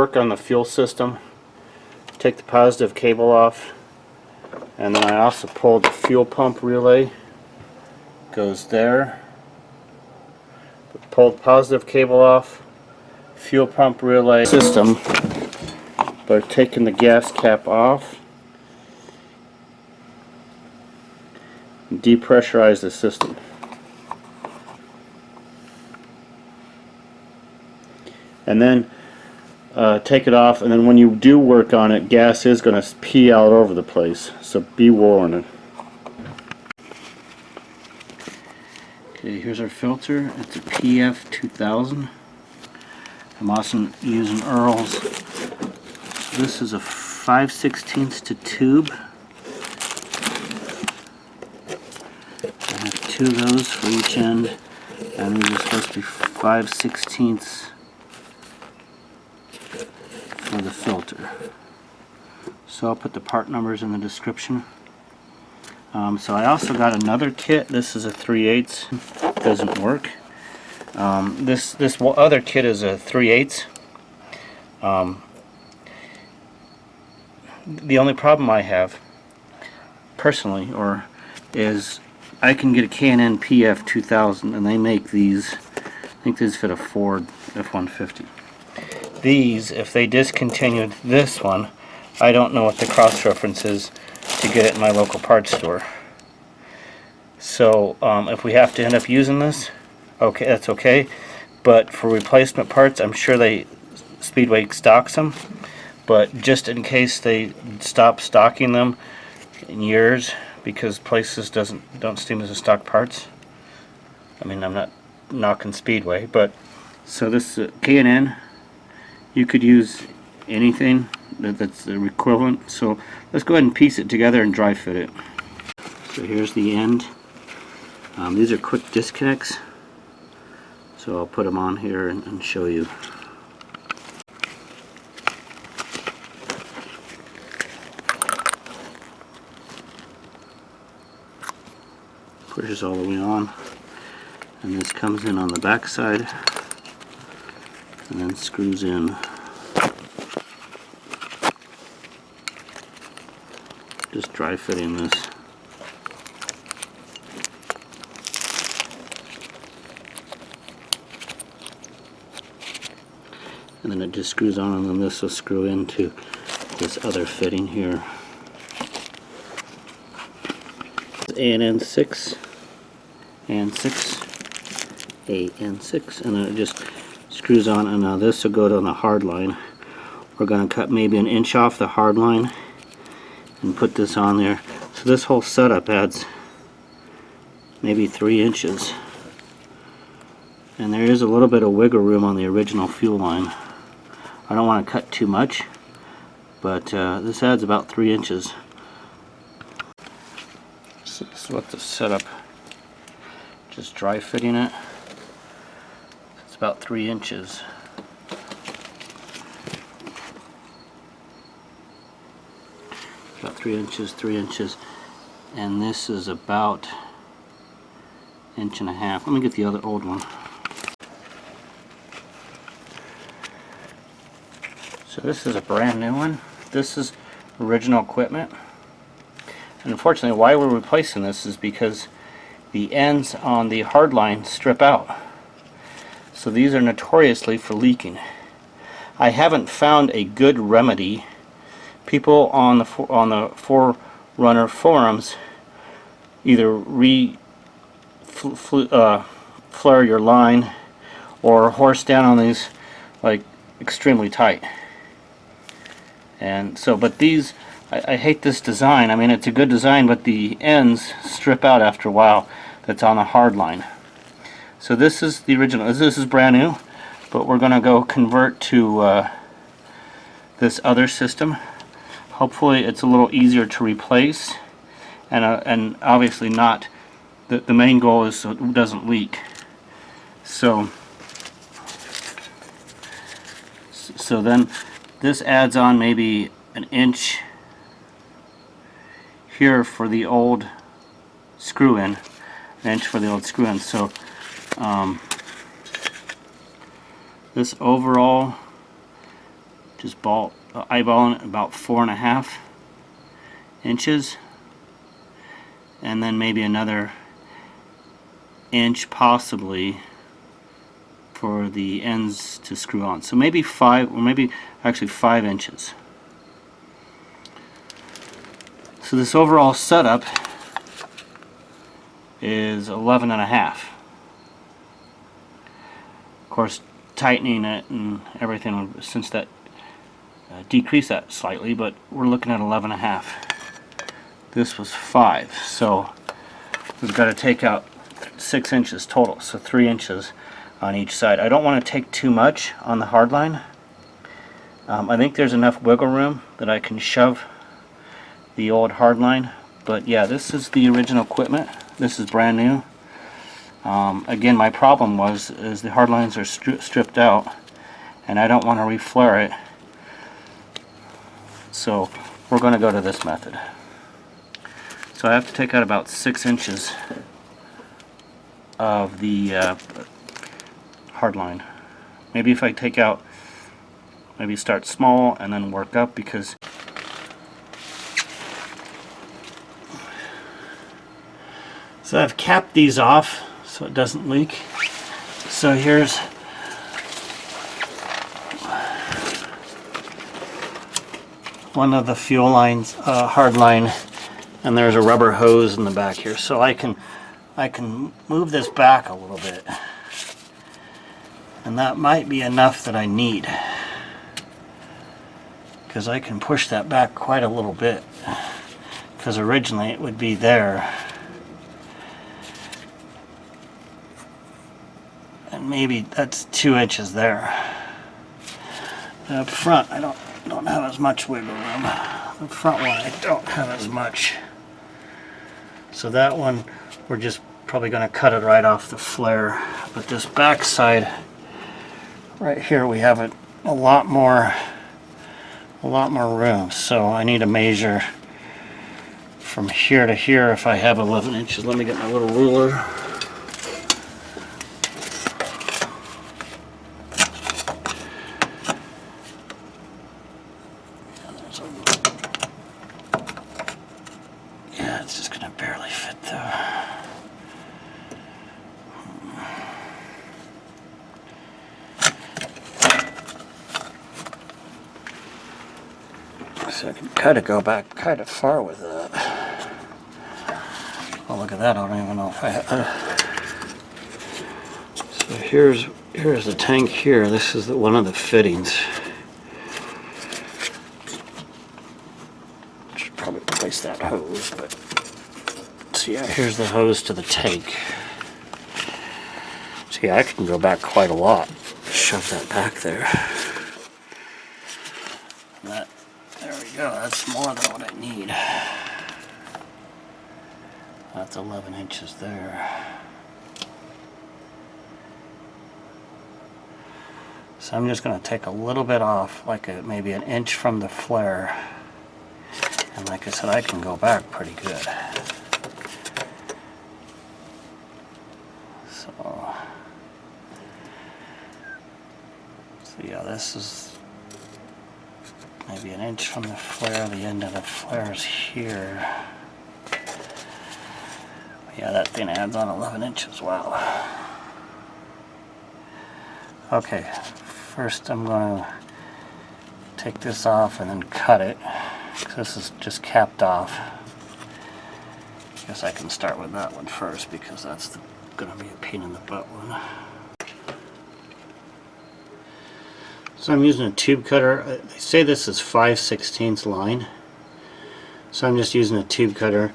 work on the fuel system. Take the positive cable off, and then I also pulled the fuel pump relay. Goes there. Pulled positive cable off. Fuel pump relay system. By taking the gas cap off. Depressurize the system. And then take it off, and then when you do work on it, gas is going to pee out over the place, so be warned. Okay, here's our filter. It's a PF 2000. I'm also using Earl's. This is a 5/16 to tube. I have two of those for each end, and these are supposed to be 5/16 for the filter. So I'll put the part numbers in the description. So I also got another kit. This is a 3/8. Doesn't work. This other kit is a 3/8. The only problem I have personally, is I can get a K&N PF 2000, and they make these. I think these fit a Ford F-150. These, if they discontinued this one, I don't know what the cross reference is to get it in my local parts store. So if we have to end up using this, okay, that's okay. But for replacement parts, I'm sure Speedway stocks them. But just in case they stop stocking them in years because places don't seem to stock parts. I mean, I'm not knocking Speedway, but so this K&N, you could use anything that's the equivalent. So let's go ahead and piece it together and dry fit it. So here's the end. These are quick disconnects, so I'll put them on here and show you. Pushes all the way on, and this comes in on the back side and then screws in. Just dry fitting this. And then it just screws on, and then this will screw into this other fitting here. AN6 and 6, AN6, and then it just screws on, and now this will go to the hard line. We're going to cut maybe an inch off the hard line and put this on there. So this whole setup adds maybe 3 inches, and there is a little bit of wiggle room on the original fuel line. I don't want to cut too much, but this adds about 3 inches. So this is what the setup, just dry fitting it. It's about 3 inches. About 3 inches, and this is about 1.5 inches. Let me get the other old one. So this is a brand new one. This is original equipment. And unfortunately, why we're replacing this is because the ends on the hard line strip out. So these are notoriously for leaking. I haven't found a good remedy. People on the 4Runner forums either flare your line or horse down on these like extremely tight. And so, but these, I hate this design. I mean, it's a good design, but the ends strip out after a while. That's on the hard line. So this is the original. This is brand new, but we're going to go convert to this other system. Hopefully it's a little easier to replace, and obviously not. The main goal is so it doesn't leak. So then this adds on maybe 1 inch here for the old screw-in, 1 inch for the old screw-in. So this overall just eyeballing it about 4.5 inches, and then maybe another inch possibly for the ends to screw on. So maybe 5, or maybe actually 5 inches. So this overall setup is 11.5. Of course, tightening it and everything would, since that decrease that slightly, but we're looking at 11.5. This was 5, so we've got to take out 6 inches total, so 3 inches on each side. I don't want to take too much on the hardline. I think there's enough wiggle room that I can shove the old hardline, but yeah, this is the original equipment. This is brand new. Again, my problem is the hardlines are stripped out, and I don't want to reflare it, so we're going to go to this method. So I have to take out about 6 inches of the hardline. Maybe if I take out, maybe start small and then work up, because so I've capped these off so it doesn't leak. So here's one of the fuel lines, hard line, and there's a rubber hose in the back here. So I can move this back a little bit, and that might be enough that I need, because I can push that back quite a little bit, because originally it would be there. And maybe that's 2 inches there. Up front, I don't have as much wiggle room. The front one, I don't have as much. So that one, we're just probably going to cut it right off the flare. But this back side, right here, we have a lot more room. So I need to measure from here to here if I have 11 inches. Let me get my little ruler. Yeah, it's just going to barely fit though. So I can kind of go back kind of far with that. Oh, look at that. I don't even know if I so here's the tank here. This is one of the fittings. Should probably replace that hose, but so yeah, here's the hose to the tank. So yeah, I can go back quite a lot. Shove that back there. There we go. That's more than what I need. That's 11 inches there. So I'm just going to take a little bit off, like maybe an inch from the flare. And like I said, I can go back pretty good. So yeah, this is maybe an inch from the flare. The end of the flare is here. Yeah, that thing adds on 11 inches. Wow. Okay, first I'm going to take this off and then cut it, because this is just capped off. I guess I can start with that one first, because that's going to be a pain in the butt one. So I'm using a tube cutter. They say this is 5/16 line. So I'm just using a tube cutter,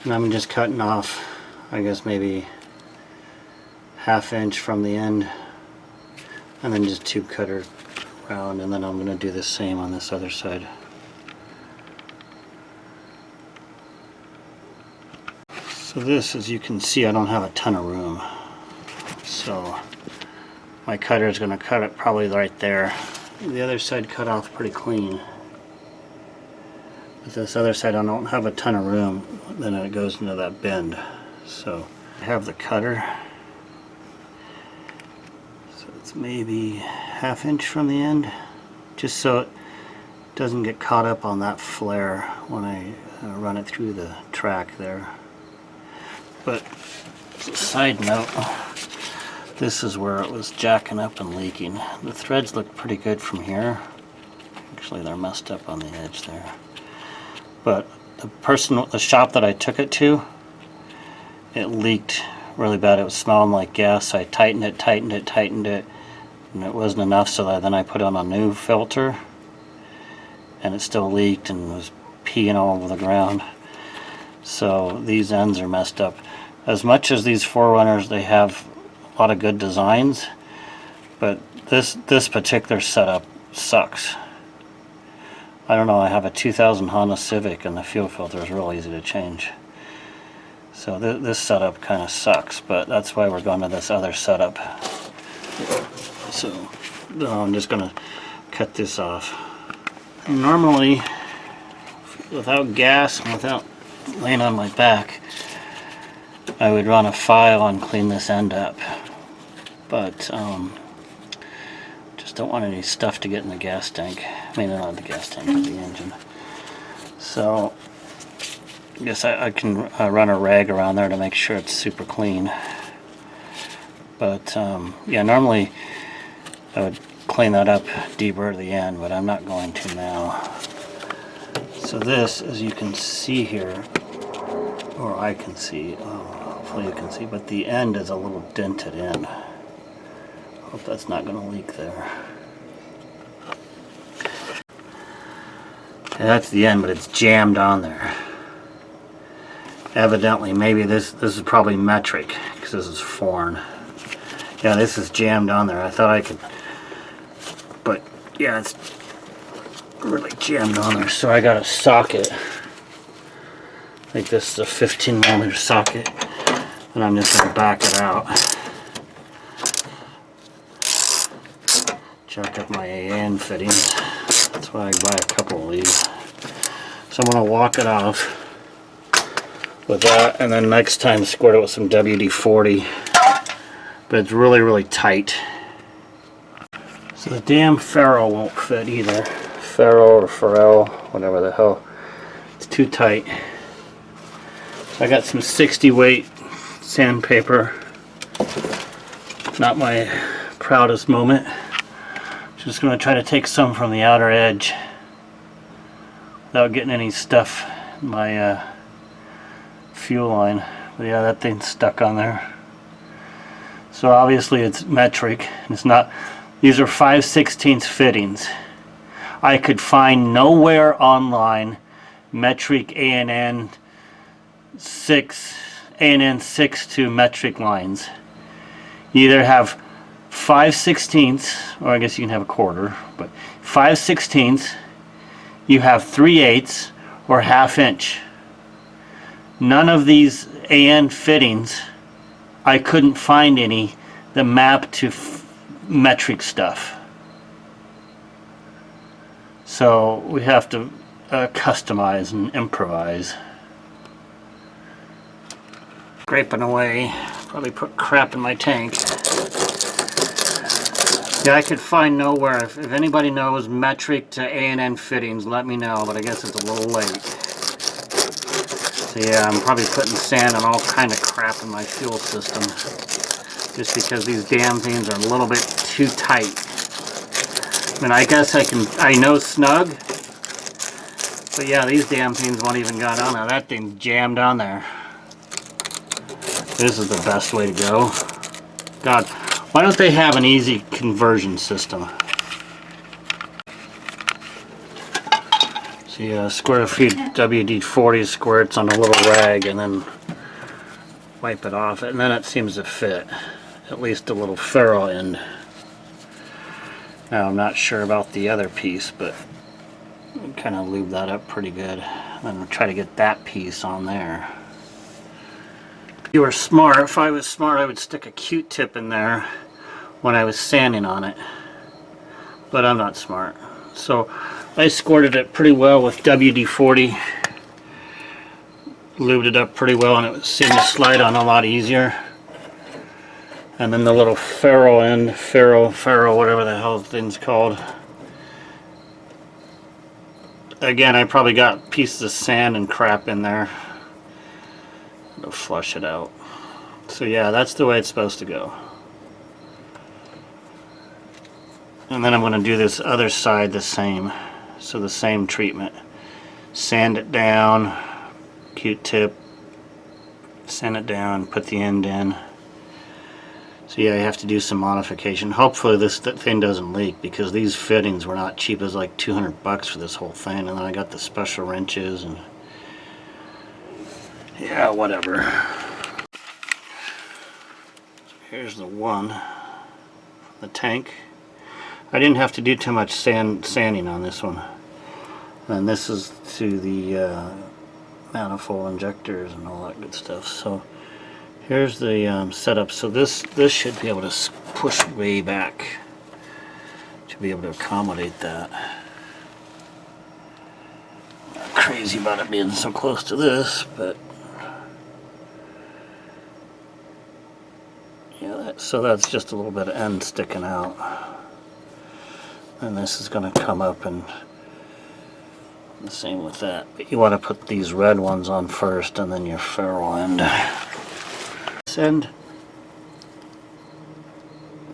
and I'm just cutting off, I guess maybe 1/2 inch from the end, and then just tube cutter around, and then I'm going to do the same on this other side. So this, as you can see, I don't have a ton of room. So my cutter is going to cut it probably right there. The other side cut off pretty clean. But this other side I don't have a ton of room, then it goes into that bend. So I have the cutter. So it's maybe 1/2 inch from the end, just so it doesn't get caught up on that flare when I run it through the track there. But as a side note, this is where it was jacking up and leaking. The threads look pretty good from here. Actually, they're messed up on the edge there. But the shop that I took it to, it leaked really bad. It was smelling like gas, so I tightened it, and it wasn't enough, so then I put on a new filter, and it still leaked and was peeing all over the ground. So these ends are messed up. As much as these 4Runners, they have a lot of good designs, but this particular setup sucks. I don't know, I have a 2000 Honda Civic and the fuel filter is real easy to change. So this setup kind of sucks, but that's why we're going to this other setup. So I'm just going to cut this off. And normally, without gas and without laying on my back, I would run a file and clean this end up. But just don't want any stuff to get in the gas tank. I mean, not the gas tank, but the engine. So I guess I can run a rag around there to make sure it's super clean. But yeah, normally I would clean that up deeper at the end, but I'm not going to now. So this, as you can see here, or I can see, hopefully you can see, but the end is a little dented in. Hope that's not going to leak there. Okay, that's the end, but it's jammed on there. Evidently, maybe this is probably metric, because this is foreign. Yeah, this is jammed on there. I thought I could, but yeah, it's really jammed on there. So I got a socket. I think this is a 15mm socket, and I'm just going to back it out. Jack up my AN fittings. That's why I buy a couple of these. So I'm going to walk it off with that, and then next time squirt it with some WD-40. But it's really, really tight. So the damn ferrule won't fit either. Ferrule or Pharrell, whatever the hell. It's too tight. So I got some 60 weight sandpaper. Not my proudest moment. Just going to try to take some from the outer edge without getting any stuff in my fuel line. But yeah, that thing's stuck on there. So obviously it's metric. It's not. These are 5/16 fittings. I could find nowhere online metric ANN 6 to metric lines. You either have 5/16, or I guess you can have a quarter, but 5/16, you have 3/8 or 1/2 inch. None of these AN fittings, I couldn't find any that map to metric stuff. So we have to customize and improvise. Scraping away, probably put crap in my tank. Yeah, I could find nowhere. If anybody knows metric to ANN fittings, let me know, but I guess it's a little late. So yeah, I'm probably putting sand and all kind of crap in my fuel system, just because these damn things are a little bit too tight. I mean, I guess I know snug, but yeah, these damn things won't even got on there. That thing's jammed on there. This is the best way to go. God, why don't they have an easy conversion system? So yeah, squirt a few WD-40 squirts on a little rag and then wipe it off, and then it seems to fit. At least a little ferrule end. Now I'm not sure about the other piece, but kind of lube that up pretty good. And then we'll try to get that piece on there. If you were smart, if I was smart, I would stick a Q-tip in there when I was sanding on it. But I'm not smart. So I squirted it pretty well with WD-40. Lubed it up pretty well, and it seemed to slide on a lot easier. And then the little ferrule end, ferrule, whatever the hell the thing's called, Again, I probably got pieces of sand and crap in there. It'll flush it out. So yeah, that's the way it's supposed to go. And then I'm going to do this other side the same. So the same treatment. Sand it down, Q-tip, sand it down, put the end in. So yeah, you have to do some modification. Hopefully this thing doesn't leak, because these fittings were not cheap. It was like 200 bucks for this whole thing, and then I got the special wrenches and yeah, whatever. So here's the one, the tank. I didn't have to do too much sanding on this one. And this is to the manifold injectors and all that good stuff. So here's the setup. So this should be able to push way back to be able to accommodate that. Not crazy about it being so close to this, but yeah. So that's just a little bit of end sticking out, and this is going to come up, and the same with that. But you want to put these red ones on first, and then your ferrule end. This end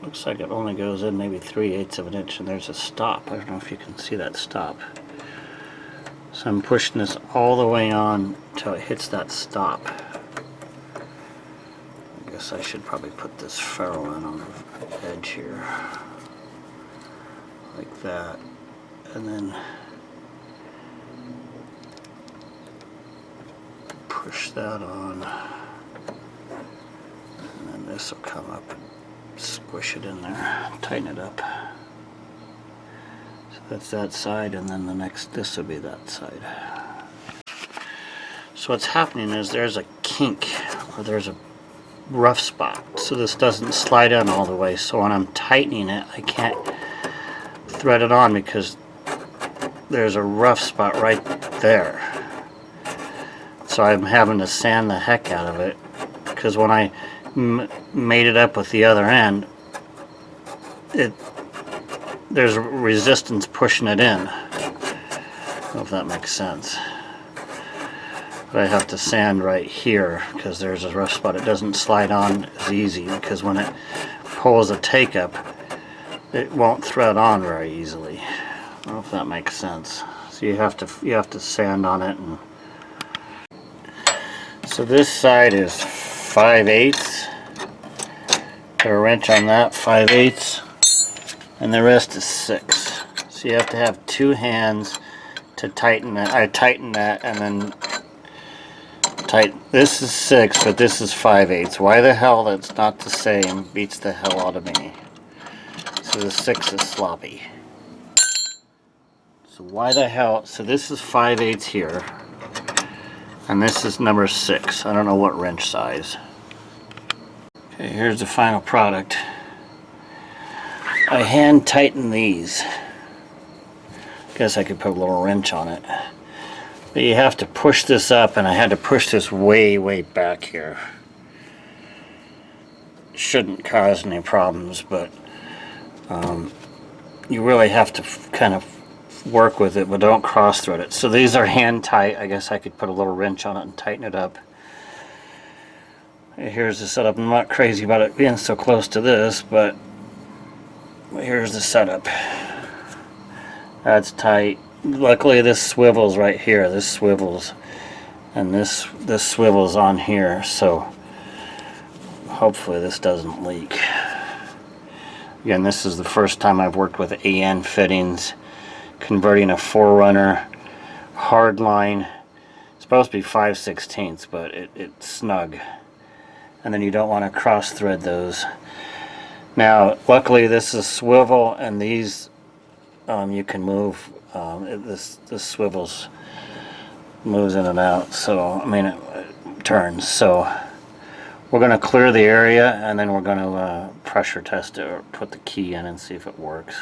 looks like it only goes in maybe 3/8 of an inch, and there's a stop. I don't know if you can see that stop. So I'm pushing this all the way on until it hits that stop. I guess I should probably put this ferrule in on the edge here, like that, and then push that on, and then this will come up and squish it in there, tighten it up. So that's that side, and then the next, this will be that side. So what's happening is there's a kink, or there's a rough spot, so this doesn't slide in all the way. So when I'm tightening it, I can't thread it on because there's a rough spot right there. So I'm having to sand the heck out of it, because when I made it up with the other end, there's resistance pushing it in. I don't know if that makes sense. But I have to sand right here because there's a rough spot. It doesn't slide on as easy, because when it pulls a take up, it won't thread on very easily. I don't know if that makes sense. So you have to sand on it. And so this side is 5/8. Put a wrench on that, 5/8, and the rest is 6. So you have to have two hands to tighten that. I tighten that and then tighten. This is 6, but this is 5/8. Why the hell that's not the same beats the hell out of me. So the 6 is sloppy. So why the hell? So this is 5/8 here. And this is number 6. I don't know what wrench size. Okay, here's the final product. I hand tighten these. Guess I could put a little wrench on it. But you have to push this up, and I had to push this way, way back here. Shouldn't cause any problems, but you really have to kind of work with it, but don't cross thread it. So these are hand tight. I guess I could put a little wrench on it and tighten it up. Here's the setup. I'm not crazy about it being so close to this, but here's the setup. That's tight. Luckily this swivels right here. This swivels, and this swivels on here, so hopefully this doesn't leak. Again, this is the first time I've worked with AN fittings, converting a 4Runner hardline. It's supposed to be 5/16, but it's snug, and then you don't want to cross thread those. Now luckily this is swivel, and these you can move. This swivels, moves in and out, so I mean it turns. So we're going to clear the area, and then we're going to pressure test it, or put the key in and see if it works.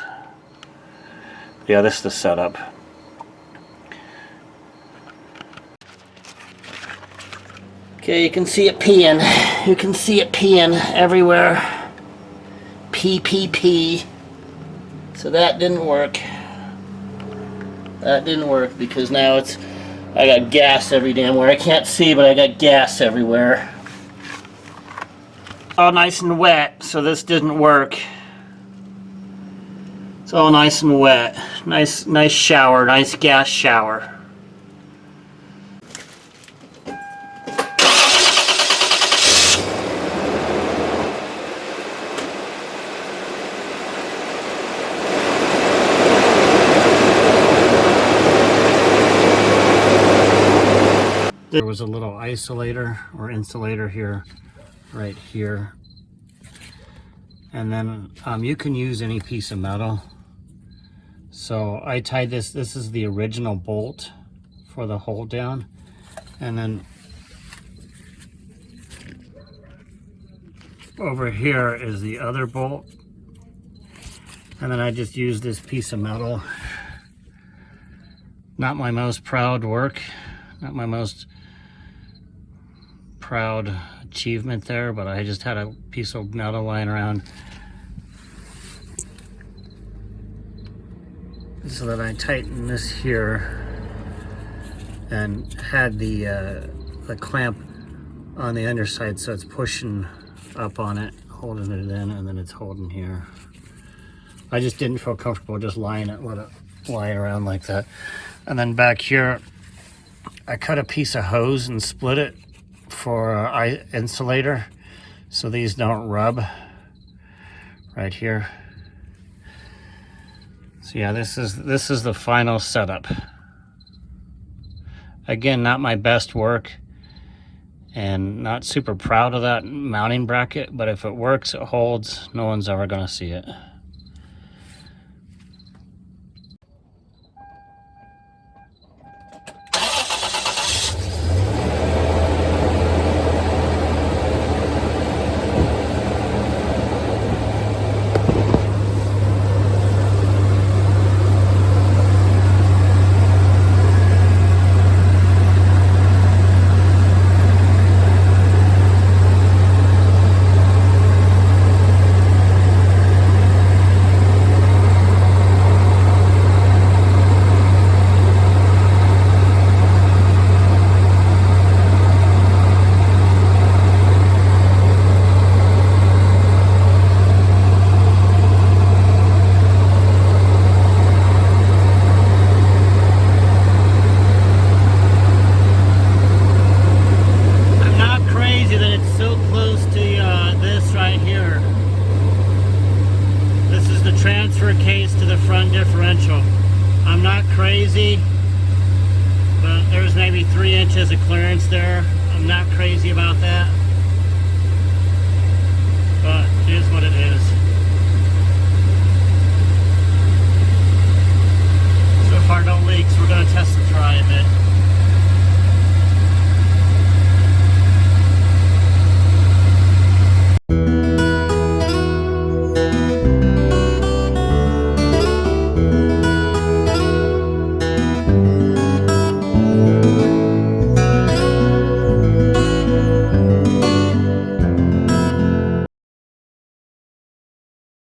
Yeah, this is the setup. Okay, you can see it peeing. You can see it peeing everywhere. P. So that didn't work. That didn't work because now I got gas every damn where. I can't see, but I got gas everywhere. All nice and wet, so this didn't work. It's all nice and wet. Nice shower, nice gas shower. There was a little isolator or insulator here, right here. And then you can use any piece of metal. So I tied this is the original bolt for the hold down. And then over here is the other bolt. And then I just used this piece of metal. Not my most proud work, not my most proud achievement there, but I just had a piece of metal lying around so that I tightened this here and had the clamp on the underside, so it's pushing up on it, holding it in, and then it's holding here. I just didn't feel comfortable just lying it, let it lie around like that. And then back here I cut a piece of hose and split it for insulator so these don't rub right here. So yeah, this is the final setup. Again, not my best work and not super proud of that mounting bracket, but if it works, it holds. No one's ever gonna see it. Transfer case to the front differential. I'm not crazy, but there's maybe 3 inches of clearance there. I'm not crazy about that, but it is what it is. So far no leaks. We're going to test the dry a bit.